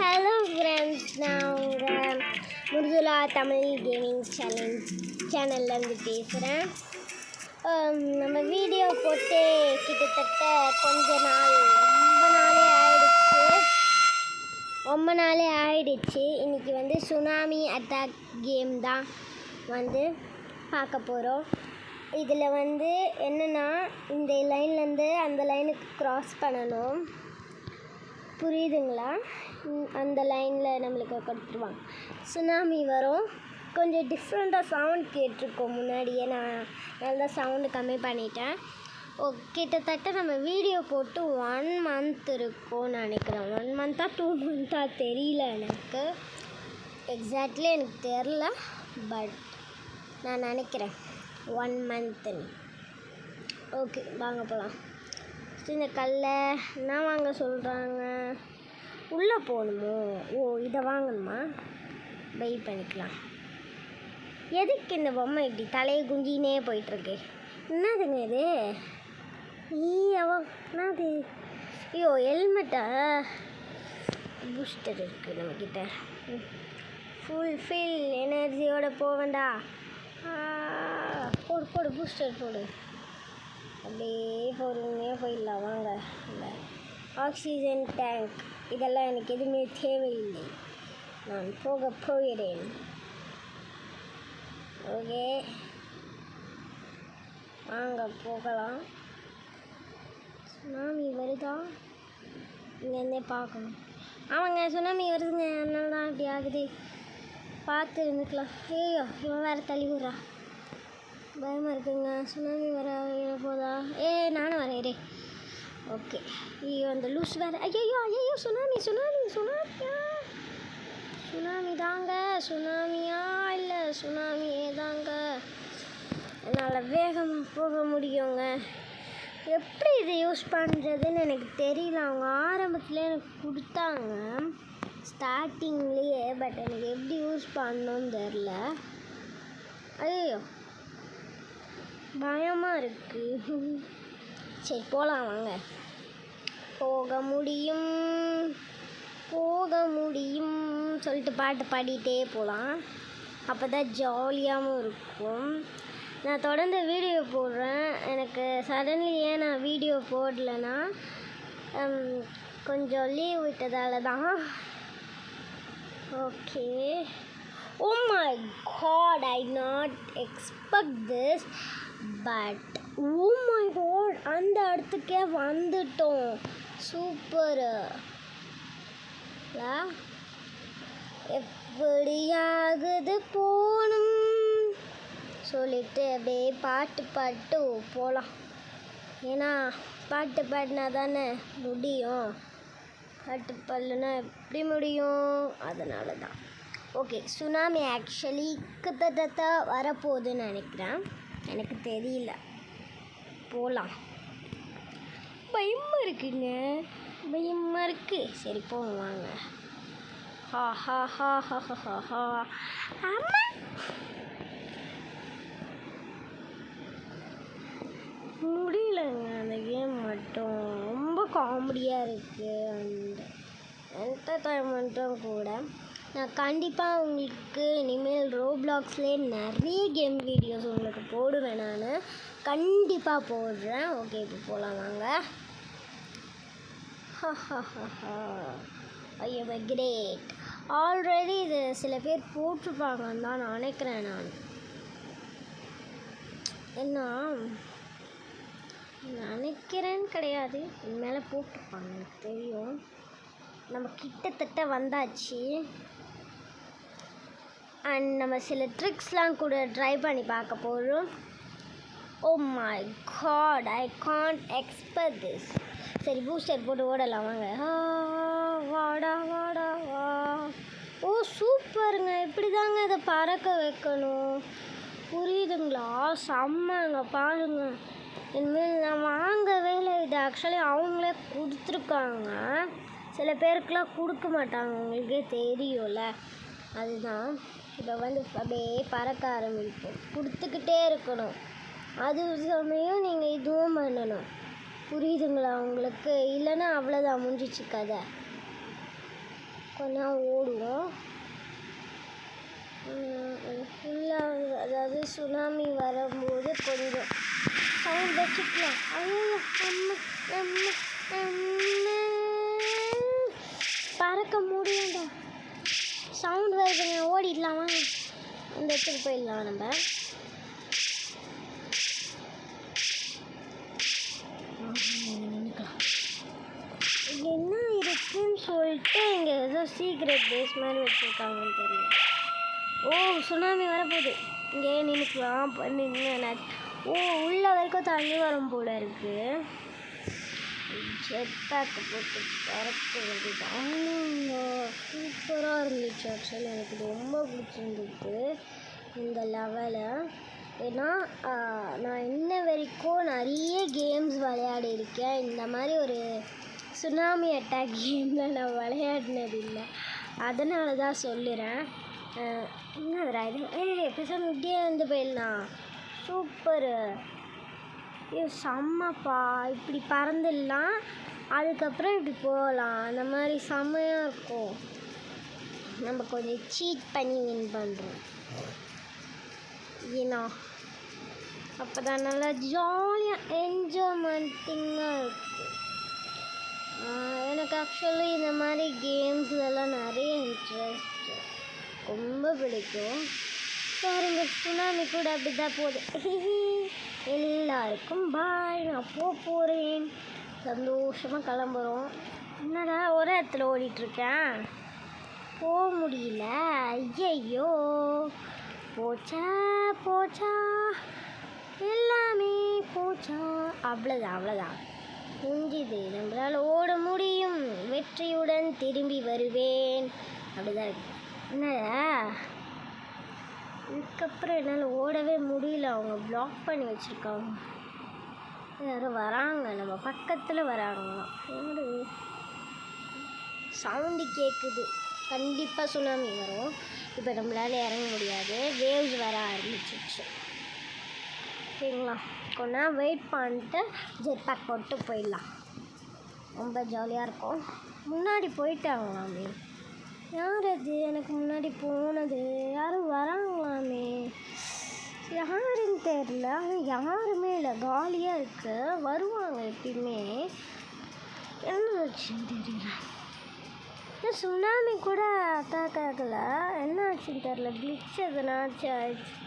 Hello friends, நான் உங்கள் முர்துலா Tamil gaming சேனல்லேருந்து பேசுகிறேன். நம்ம வீடியோ போட்டு கிட்டத்தட்ட ரொம்ப நாளே ஆயிடுச்சு. இன்றைக்கி சுனாமி அட்டாக் கேம் தான் பார்க்க போகிறோம். இதில் என்னென்னா, இந்த லைன்லேருந்து அந்த லைனுக்கு க்ராஸ் பண்ணணும். புரியுதுங்களா? அந்த லைனில் நம்மளுக்கு கொடுத்துருவாங்க. சுனாமி வரும். கொஞ்சம் டிஃப்ரெண்ட்டாக சவுண்ட் கேட்டிருக்கோம். முன்னாடியே நான் நல்லா சவுண்டு கம்மி பண்ணிட்டேன். கிட்டத்தட்ட நம்ம வீடியோ போட்டு 1 month இருக்கும்னு நினைக்கிறேன். 1 month 2 month தெரியல, எனக்கு எக்ஸாக்ட்லி எனக்கு தெரில. பட் நான் நினைக்கிறேன் 1 monthன்னு. ஓகே, வாங்க போகலாம். இந்த கல்லை என்ன வாங்க சொல்கிறாங்க? உள்ளே போகணுமோ? இதை வாங்கணுமா? பை பண்ணிக்கலாம். எதுக்கு இந்த பொம்மை இப்படி தலையை குஞ்சினே போயிட்டுருக்கு? என்னதுங்க இது? என்னது? ஹெல்மெட்டா? பூஸ்டர் இருக்குது நம்மக்கிட்ட. ஃபுல்ஃபில் எனர்ஜியோடு போவேண்டா. போடு பூஸ்டர் போடு. அப்படியே பொறுமையாக போயிடலாம். வாங்க. ஆக்சிஜன் டேங்க் இதெல்லாம் எனக்கு எதுவுமே தேவையில்லை. நான் போகிறேன். ஓகே, வாங்க போகலாம். சுனாமி வருதா? இங்கேருந்தே பார்க்கணும். ஆமாங்க, சுனாமி வருதுங்க. அதனால தான் அப்படி ஆகுது. பார்த்து இருந்துக்கலாம். இவன் வேறு தள்ளி விட்றா. பயமாக இருக்குங்க. சுனாமி வர போதா? நானும் வரேன். ஓகே, அந்த லூஸ் வேறு. ஐயோ சுனாமி தாங்க. சுனாமியா இல்லை, சுனாமியே தாங்க. என்னால் வேகமாக போக முடியுங்க. எப்படி இதை யூஸ் பண்ணுறதுன்னு எனக்கு தெரியல. அவங்க ஆரம்பத்தில் எனக்கு கொடுத்தாங்க ஸ்டார்டிங்லேயே. பட் எனக்கு எப்படி யூஸ் பண்ணணும்னு தெரில. ஐயோ, பயமாக இருக்குது. சரி போகலாம் வாங்க. போக முடியும் சொல்லிட்டு பாட்டு பாடிட்டே போகலாம். அப்போ தான் ஜாலியாகவும் இருக்கும். நான் தொடர்ந்து வீடியோ போடுறேன். எனக்கு சடன்லி ஏன் நான் வீடியோ போடலைன்னா, கொஞ்சம் லீவ் விட்டதால தான். Okay. Oh my god, I not expect this. But oh my god, அந்த இடத்துக்கே வந்துட்டோம். சூப்பர். எப்படியாகுது போகணும் சொல்லிட்டு அப்படியே பாட்டு போகலாம். ஏன்னா பாட்டு பாடினா தானே முடியும். பாட்டு பாடலைன்னா எப்படி முடியும்? அதனால தான். ஓகே, சுனாமி ஆக்சுவலி கிட்டத்தட்ட வரப்போகுதுன்னு நினைக்கிறேன். எனக்கு தெரியல. போகலாம். பயமாக இருக்குங்க. சரி போங்க வாங்க. ஆமா, முடியலங்க. அந்த கேம் மட்டும் ரொம்ப காமெடியாக இருக்குது. அண்ட் என்டர்டைன்மெண்ட்டும் கூட. நான் கண்டிப்பாக உங்களுக்கு இனிமேல் ரோப்ளாக்ஸ்லேயே நிறைய கேம் வீடியோஸ் உங்களுக்கு போடுவேன். நான் கண்டிப்பாக போடுறேன். ஓகே, இப்போ போகலாம் வாங்க. ஐயோ கிரேட். ஆல்ரெடி இது சில பேர் போட்டிருப்பாங்கன்னு தான் நினைக்கிறேன். நான் என்ன நினைக்கிறேன்னு கிடையாது, மேலே போட்டிருப்பாங்க, எனக்கு தெரியும். நம்ம கிட்டத்தட்ட வந்தாச்சு. அண்ட் நம்ம சில ட்ரிக்ஸ்லாம் கூட ட்ரை பண்ணி பார்க்க போகிறோம். Oh my god, I can't expect this. சரி, பூஸ்டர் போட்டு ஓடலாம் வாங்க. வாடா வா. சூப்பருங்க. இப்படி தாங்க இதை பறக்க வைக்கணும். புரியுதுங்களா? செம்மங்க. பாருங்கள், இனிமேல் நான் வாங்கவே இல்லை. இது ஆக்சுவலி அவங்களே கொடுத்துருக்காங்க. சில பேருக்குலாம் கொடுக்க மாட்டாங்க, உங்களுக்கே தெரியும்ல. அதுதான் இப்போ அப்படியே பறக்க ஆரம்பிக்கும். கொடுத்துக்கிட்டே இருக்கணும். அது சமயம் நீங்கள் இதுவும் பண்ணணும். புரியுதுங்களா உங்களுக்கு? இல்லைன்னா அவ்வளோதான், முடிஞ்சிச்சு கதை. கொஞ்சம் ஓடுவோம். ஃபுல்லாக அதாவது சுனாமி வரும்போது கொஞ்சம் சவுண்ட் வச்சுக்கலாம். ஐயோ பறக்க முடியும்டா, சவுண்ட் வருதுங்க. ஓடிடலாமா? இந்த இடத்துக்கு போயிடலாம் நம்ம. என்ன இருக்குன்னு சொல்லிட்டு இங்கே ஏதோ சீக்ரெட் பேஸ் மாதிரி வச்சுருக்காங்கன்னு தெரியல. ஓ சுனாமி வரப்போகுது. இங்கே நின்றுக்கலாம் பண்ணிங்க. ஓ உள்ள வரைக்கும் தண்ணி வரும் போல இருக்குது. ஜெட் பேக்கு போட்டு பறக்க வேண்டியதான். சூப்பராக இருந்துச்சு. ஆக்சுவலி எனக்கு ரொம்ப பிடிச்சிருந்துச்சு இந்த லெவலை. ஏன்னா நான் இன்ன வரைக்கும் நிறைய கேம்ஸ் விளையாடி இருக்கேன். இந்த மாதிரி ஒரு சுனாமி அட்டாக் கேமில் நான் விளையாடினதில்லை. அதனால தான் சொல்லுறேன். என்னதுரா இது? பேசாமல் இப்படியே வந்து போயிடலாம். சூப்பரு, இது செம்மப்பா. இப்படி பறந்துடலாம், அதுக்கப்புறம் இப்படி போகலாம். அந்த மாதிரி செம்மையாக இருக்கும். நம்ம கொஞ்சம் சீட் பண்ணி வின் பண்ணுறோம். ஏன்னா அப்போ தான் நல்லா ஜாலியாக என்ஜாய்மெண்ட்டிங்காக இருக்கும். எனக்கு ஆக்சுவலி இந்த மாதிரி கேம்ஸ்லலாம் நிறைய இன்ட்ரெஸ்ட், ரொம்ப பிடிக்கும். பாருங்க சுனாமி கூட அப்படி தான் போகுது. எல்லாருக்கும் பாய், நான் போகிறேன். சந்தோஷமாக கிளம்புறோம். என்னடா ஒரு இடத்துல ஓடிட்டுருக்கேன், போக முடியல. ஐயையோ, போச்சா போச்சா எல்லாமே போச்சா. அவ்வளோதான் முடிஞ்சுது. நம்மளால் ஓட முடியும். வெற்றியுடன் திரும்பி வருவேன். அப்படிதான் இருக்கு. என்னடா இதுக்கப்புறம் என்னால் ஓடவே முடியல. அவங்க பிளாக் பண்ணி வச்சுருக்காங்க. யாரும் வராங்க, நம்ம பக்கத்தில் வராங்களாம். சவுண்டு கேட்குது. கண்டிப்பாக சுனாமி வரும். இப்போ நம்மளால் இறங்க முடியாது, வேவ்ஸ் வர ஆரம்பிச்சிச்சு. சரிங்களா, கொஞ்ச நேரம் வெயிட் பண்ணிட்டு ஜெட் பேக் போட்டு போயிடலாம். ரொம்ப ஜாலியாக இருக்கும். முன்னாடி போயிட்டாங்களாமே. யார் அது எனக்கு முன்னாடி போனது? யாரும் வராங்களாமே, யாருன்னு தெரில. ஆனால் யாருமே இல்லை, காலியாக இருக்கு. வருவாங்க எப்பயுமே. என்ன ஆச்சுன்னு தெரியல. சுனாமி கூட அட்டாக் ஆகலை, என்ன ஆச்சுன்னு தெரில. கிளிச் எதுனாச்சு ஆயிடுச்சு.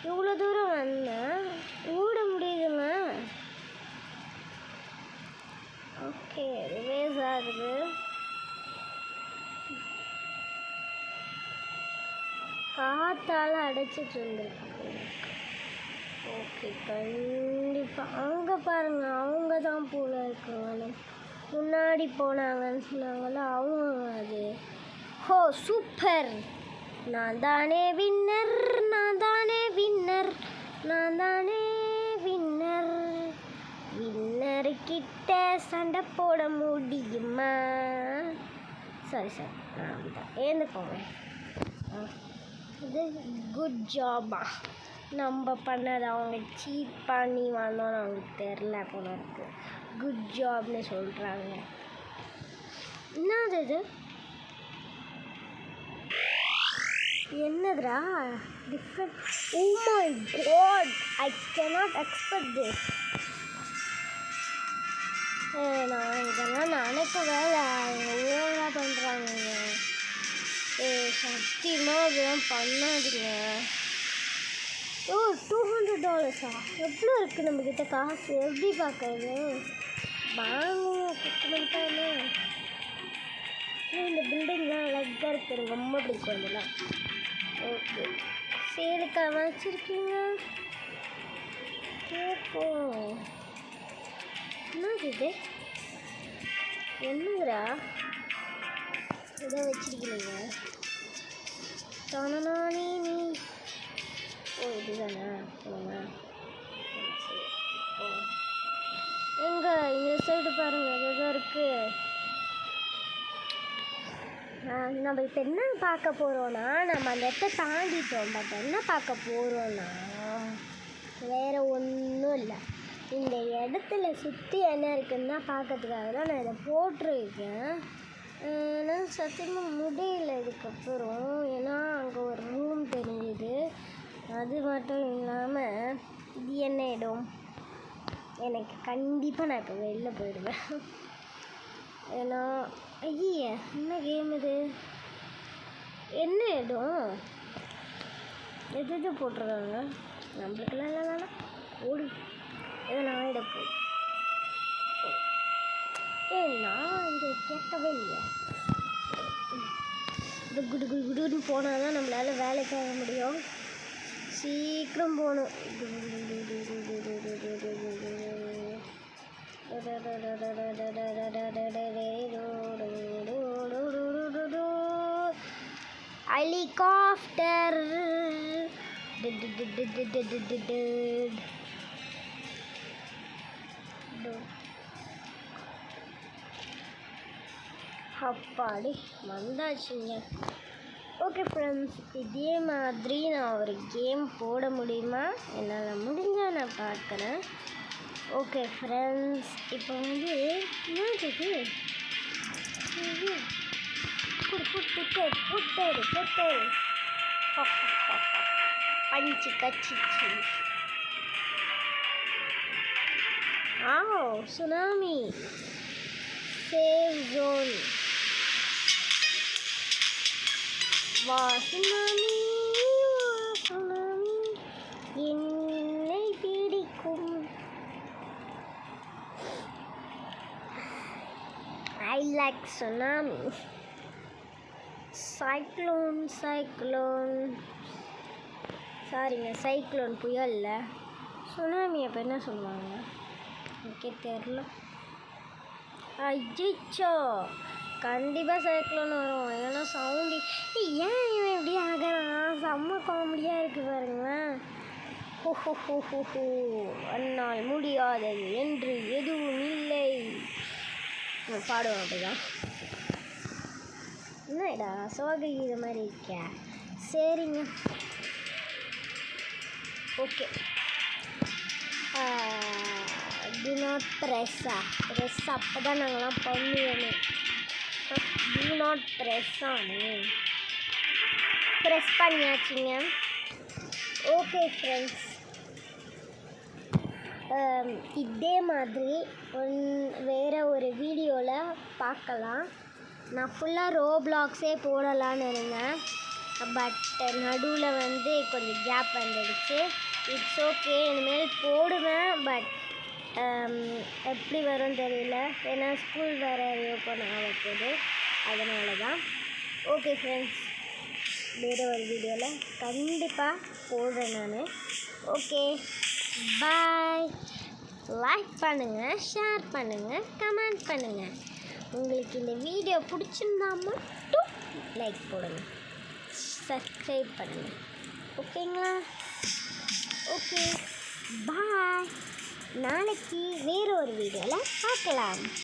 இவ்வளோ தூரம் வந்தேன், ஓட முடியுதுங்க. ஓகே, ரிவேஸ் ஆகுது. காற்றால் அடைச்சிட்டு இருந்திருக்கு. ஓகே, கண்டிப்பாக அங்கே பாருங்கள், அவங்க தான் போல இருக்காங்க. முன்னாடி போனாங்கன்னு சொன்னாங்களா அவங்க. அது ஹோ சூப்பர், நான் தானே வின்னர், நான் தானே வின்னர், நான் தானே வின்னர். வின்னர்கிட்ட சண்டை போட முடியுமா? சாரி நான் அப்படிதான் ஏந்துக்கோங்க. இது குட் ஜாபா நம்ம பண்ணது. அவங்க சீட் பண்ணி வந்தோன்னு அவங்களுக்கு தெரில போல இருக்கு. குட் ஜாப்னு சொல்கிறாங்க. என்னது இது? என்னதுரா different? Oh my god, I cannot expect this. நான் இதெல்லாம் நினைக்க வேலை, அவங்க ஓவராக பண்ணுறாங்க. சத்தியமாக அதெல்லாம் பண்ணாதுங்க. ஓ $200 எவ்வளோ இருக்குது நம்மக்கிட்ட காசு? எப்படி பார்க்கறது? வாங்குவோம் குத்துமட்டாமே. இந்த பில்டிங்லாம் அழகாக இருக்குது, எனக்கு ரொம்ப பிடிக்கும் இதெல்லாம். ஓகே, சேலுக்காக வச்சுருக்கீங்க. கேட்போம். என்னது இது? என்னதுரா இதை வச்சிருக்கீங்க? தானே நீ. ஓ இதுதானே, சொல்லுங்க. ஓ எங்கே இந்த சைடு பாருங்கள், எதாவது இருக்குது. நம்ம இப்போ என்ன பார்க்க போகிறோன்னா, நம்ம அந்த இடத்த தாண்டிட்டோம். பட் என்ன பார்க்க போகிறோன்னா வேறு ஒன்றும் இல்லை. இந்த இடத்துல சுற்றி என்ன இருக்குதுன்னு தான் பார்க்கறதுக்காக தான் நான் இதை போட்டிருக்கேன். நான் சத்தியமாக முடியல இதுக்கப்புறம். ஏன்னா அங்கே ஒரு ரூம் தெரிஞ்சுது. அது மட்டும் இல்லாமல் இது என்ன இடம், எனக்கு கண்டிப்பாக நான் இப்போ வெளில போயிடுவேன். ஏன்னா ஐயே என்ன கேம் இது, என்ன இடம், எது போட்டிருக்காங்க நம்மளுக்கெல்லாம் இல்லை வேணாம். ஓடி எதனா ஆகிட போய் நான் இங்கே கேட்கவே இல்லையா. இது குடு குடு குடுன்னு போனால் தான் நம்மளால் வேலைக்கு ஆக முடியும். சீக்கிரம் போகணும். ஹெலிகாப்டர் அப்பாடி வந்தாச்சுங்க. ஓகே ஃப்ரெண்ட்ஸ், இதே மாதிரி நான் ஒரு கேம் போட முடியுமா, என்னால் முடிஞ்சால் நான் பார்க்குறேன். ஓகே ஃப்ரெண்ட்ஸ், இப்போ வந்து என்னது புட்டரு பஞ்சு கச்சிச்சு. Tsunami save zone. வா சுனாமி என்னை பிடிக்கும். I like tsunami. சைக்ளோன் சாரிங்க, சைக்ளோன் புயல்ல. சுனாமி அப்போ என்ன சொல்லுவாங்க எனக்கே தெரில. அஜிச்சோ கண்டிப்பாக சைக்ளோன் வரும். ஏன்னா சவுண்டு ஏன் இவன் எப்படி ஆகிறான், செம்ம காமெடியாக இருக்குது பாருங்களேன். ஹோ அன்னால் முடியாதது என்று எதுவும் இல்லை பாடுவோம். அப்படிதான் என்னடா சோக இது மாதிரி இருக்கியா. சரிங்க, ஓகே. டு நாட் ப்ரெஸ் அப்போ தான் நாங்கள்லாம் பண்ணுவோமே. டு நாட் ப்ரெஸ் ப்ரெஸ் பண்ணியாச்சுங்க. ஓகே ஃப்ரெண்ட்ஸ், இதே மாதிரி வேறு ஒரு வீடியோவில் பார்க்கலாம். நான் ஃபுல்லாக ரோப்ளாக்ஸே போடலான்னு இருந்தேன். பட் நடுவில் வந்து கொஞ்சம் கேப் வந்துடுச்சு. இட்ஸ் ஓகே, இனிமேல் போடுவேன். பட் எப்படி வரும் தெரியல, ஏன்னா ஸ்கூல் வேறு ஓப்பன் ஆக போகுது, அதனால தான். ஓகே ஃப்ரெண்ட்ஸ், வேறு ஒரு வீடியோவில் கண்டிப்பாக போடுறேன் நான். ஓகே, பாய். லைக் பண்ணுங்கள், ஷேர் பண்ணுங்கள், கமெண்ட் பண்ணுங்கள். உங்களுக்கு இந்த வீடியோ பிடிச்சிருந்தா மட்டும் லைக் போடுங்க, சப்ஸ்கிரைப் பண்ணுங்கள். ஓகேங்களா? ஓகே, பாய். நாளைக்கு வேறு ஒரு வீடியோவில் பார்க்கலாம்.